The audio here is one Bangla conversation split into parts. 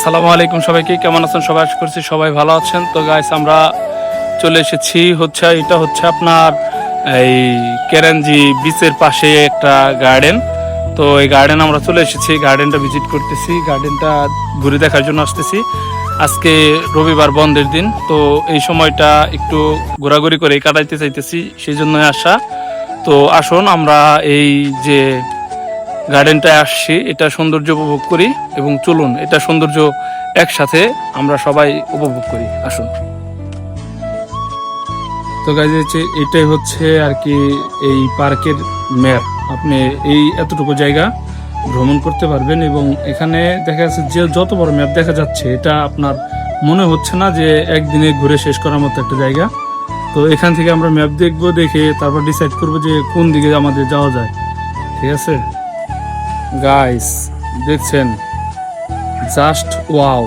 আসসালামু আলাইকুম সবাইকে, কেমন আছেন সবাই? আশা করছি সবাই ভালো আছেন। তো গাইস আমরা চলে এসেছি এটা হচ্ছে আপনার এই কেরাঞ্জি বিচের পাশে একটা গার্ডেন। তো এই গার্ডেন আমরা চলে এসেছি, গার্ডেনটা ভিজিট করতেছি, গার্ডেনটা ঘুরে দেখার জন্য আসতেছি। আজকে রবিবার বন্ধের দিন, তো এই সময়টা একটু ঘোরাঘুরি করে কাটাইতে চাইতেছি, সেই জন্যই আসা। তো আসুন আমরা এই যে গার্ডেনটায় আসছি, এটা সৌন্দর্য উপভোগ করি এবং চলুন এটা সৌন্দর্য একসাথে আমরা সবাই উপভোগ করি। আসুন। তো গাইজ এটাই হচ্ছে আর কি এই পার্কের ম্যাপ। আপনি এই এতটুকু জায়গা ভ্রমণ করতে পারবেন এবং এখানে দেখা যাচ্ছে যে যত বড় ম্যাপ দেখা যাচ্ছে, এটা আপনার মনে হচ্ছে না যে একদিনে ঘুরে শেষ করার মতো একটা জায়গা। তো এখান থেকে আমরা ম্যাপ দেখবো, দেখে তারপর ডিসাইড করবো যে কোন দিকে আমাদের যাওয়া যায়। ঠিক আছে গাইস, দেখছেন জাস্ট ওয়াও।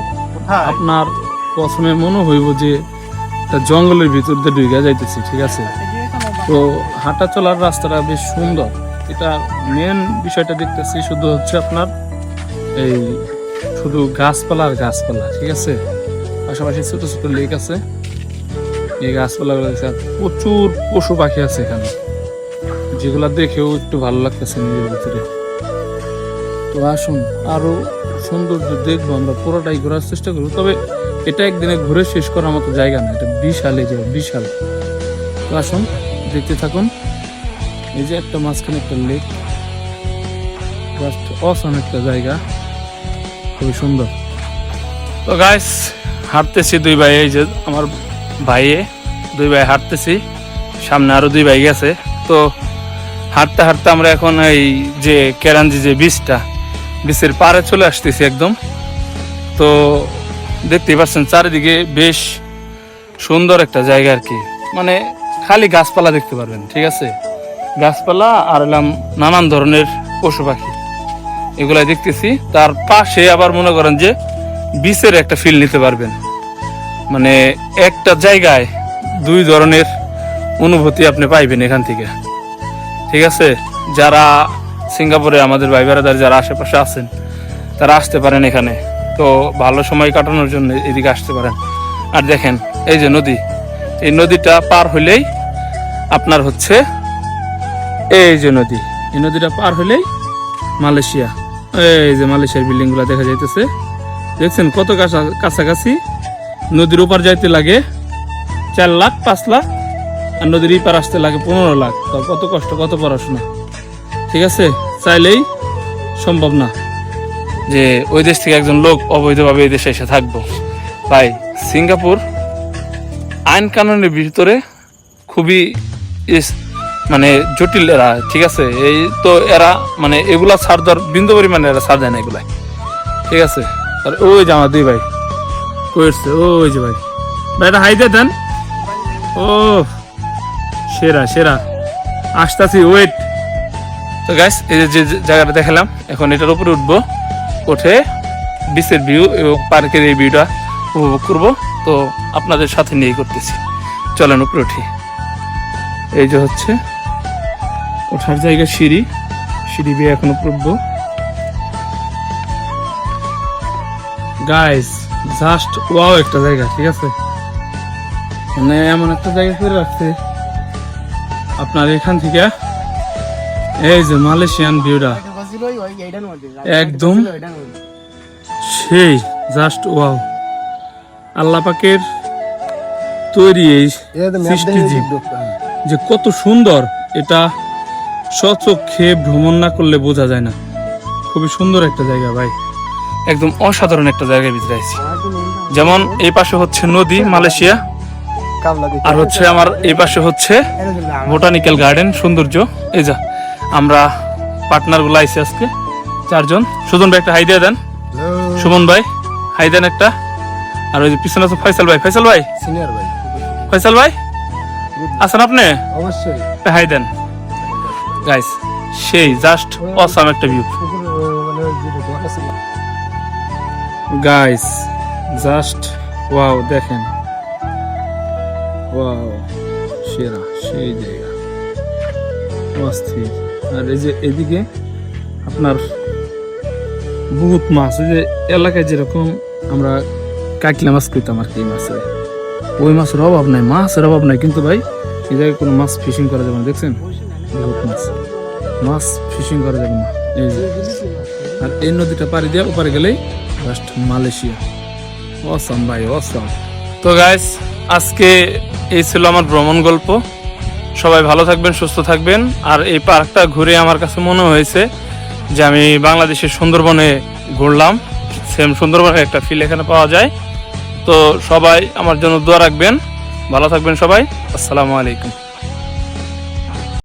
আপনার প্রথমে মনে হইব যে একটা জঙ্গলের ভিতর দিয়ে ঢুকে যাইতেছি। ঠিক আছে, তো হাঁটা চলার রাস্তাটা বেশ সুন্দর। এটা মেন বিষয়টা দেখতেছি শুধু হচ্ছে আপনার এই শুধু গাছপালা আর গাছপালা। ঠিক আছে, পাশাপাশি ছোট ছোট লেক আছে, এই গাছপালাগুলো প্রচুর পশু পাখি আছে এখানে, যেগুলা দেখেও একটু ভালো লাগতেছে নিজের ভিতরে। তো আসুন আরো সৌন্দর্য দেখবো, আমরা পুরোটাই ঘোরার চেষ্টা করবো। তবে এটা একদিনে ঘুরে শেষ করার মতো জায়গা না, এটা বিশাল, এই যে বিশাল। তো আসুন দেখতে থাকুন। এই যে একটা মাঝখানে একটা লেক, জাস্ট অসাম একটা জায়গা, খুবই সুন্দর। তো গাইস হাঁটতেছি দুই ভাই, এই যে আমার ভাইয়ে দুই ভাই হাঁটতেছি, সামনে আরো দুই ভাই গেছে। তো হাঁটতে হাঁটতে আমরা এখন এই যে কেরাঞ্জি যে বিচের পাড়ে চলে আসতেছি একদম। তো দেখতেই পাচ্ছেন চারিদিকে বেশ সুন্দর একটা জায়গা আর কি, মানে খালি গাছপালা দেখতে পারবেন। ঠিক আছে, গাছপালা আর এলাম নানান ধরনের পশু পাখি, এগুলাই দেখতেছি। তার পাশে আবার মনে করেন যে বিচের একটা ফিল নিতে পারবেন, মানে একটা জায়গায় দুই ধরনের অনুভূতি আপনি পাইবেন এখান থেকে। ঠিক আছে, যারা সিঙ্গাপুরে আমাদের ভাই বেড়াদার যারা আশেপাশে আছেন, তারা আসতে পারেন এখানে। তো ভালো সময় কাটানোর জন্য এদিকে আসতে পারেন। আর দেখেন এই যে নদী, এই নদীটা পার হইলেই আপনার হচ্ছে এই যে নদী, এই নদীটা পার হইলেই মালয়েশিয়া। এই যে মালয়েশিয়ার বিল্ডিং গুলা দেখা যাইতেছে, দেখছেন কত কাছাকাছি। নদীর ওপার যাইতে লাগে 4 লাখ 5 লাখ, আর নদীর এই পার আসতে লাগে 15 লাখ। তো কত কষ্ট, কত পড়াশোনা। ঠিক আছে, চাইলেই সম্ভব না যে ওই দেশ থেকে একজন লোক অবৈধভাবে এই দেশে এসে থাকবো। তাই সিঙ্গাপুর আইন কানুনের ভিতরে খুবই মানে জটিল এরা। ঠিক আছে, এই তো এরা মানে এগুলা ছাড় দেওয়ার বিন্দু পরিমাণে এরা ছাড় দেয় না এগুলাই। ঠিক আছে, আর ওই যে আমার দুই ভাই কইছে, ওই যে ভাই ভাইটা হাই দিয়ে দেন। ও সেরা সেরা, আসতেছি, ওয়েট। তো গাইস এই যে জায়গাটা দেখালাম, এখন এটার উপরে উঠবো, উঠে বিচের ভিউ এবং পার্কের এই ভিউটা উপভোগ করবো। তো আপনাদের সাথে নিয়ে করতেছি, চলেন উপরে উঠি। এই যে হচ্ছে ওঠার জায়গা, সিঁড়ি বেয়ে এখন উপরে উঠবো। গাইস জাস্ট ওয়াও একটা জায়গা। ঠিক আছে, মানে এমন একটা জায়গা করে রাখছে আপনার এখান থেকে এই যে মালয়েশিয়ান ভিউটা একদম সেই, জাস্ট ওয়াও। আল্লাহ পাকের তৈরি এই সৃষ্টি যে কত সুন্দর, এটা স্বচক্ষে ভ্রমণ না করলে বোঝা যায় না। খুবই সুন্দর একটা জায়গা ভাই, একদম অসাধারণ একটা জায়গায় ভিতরে আছি। যেমন এই পাশে হচ্ছে নদী মালয়েশিয়া, আর হচ্ছে আমার এই পাশে হচ্ছে বোটানিক্যাল গার্ডেন সৌন্দর্য। এই যা আমরা পার্টনার গুলো আইসি আজকে 4 জন। সুজন ভাই একটা হাই দিয়ে দেন, সুমন ভাই হাই দেন একটা। আর ওই যে পিছনে আছে ফয়সাল ভাই, সিনিয়র ভাই, ফয়সাল ভাই আছেন আপনি? অবশ্যই হাই দেন। গাইস সেই জাস্ট অসাম একটা ভিউ গাইস, জাস্ট ওয়াও। দেখেন ওয়াও, সেরা সেই জায়গা, অস্থির। আর এই যে এদিকে আপনার বহুত মাছ, ওই যে এলাকায় যেরকম আমরা কাকলা মাছ কইতাম আর কি, এই মাছে ওই মাছের অভাব নাই, মাছের অভাব নাই, কিন্তু ভাই এই জায়গায় কোনো মাছ ফিশিং করা যাবে না, দেখছেন বহুত মাছ, মাছ ফিশিং করা যাবে না এই যে। আর এই নদীটা পাড়ি দিয়ে ওপারে গেলেই জাস্ট মালয়েশিয়া। অসাম ভাই অসাম। তো গাইস আজকে এই ছিল আমার ভ্রমণ গল্প। সবাই ভালো থাকবেন, সুস্থ থাকবেন। আর এই পার্কটা ঘুরে আমার কাছে মনে হয়েছে যে আমি বাংলাদেশের সুন্দরবনে ঘুরলাম, সেম সুন্দরবনের একটা ফিল এখানে পাওয়া যায়। তো সবাই আমার জন্য দোয়া রাখবেন, ভালো থাকবেন সবাই। আসসালামু আলাইকুম।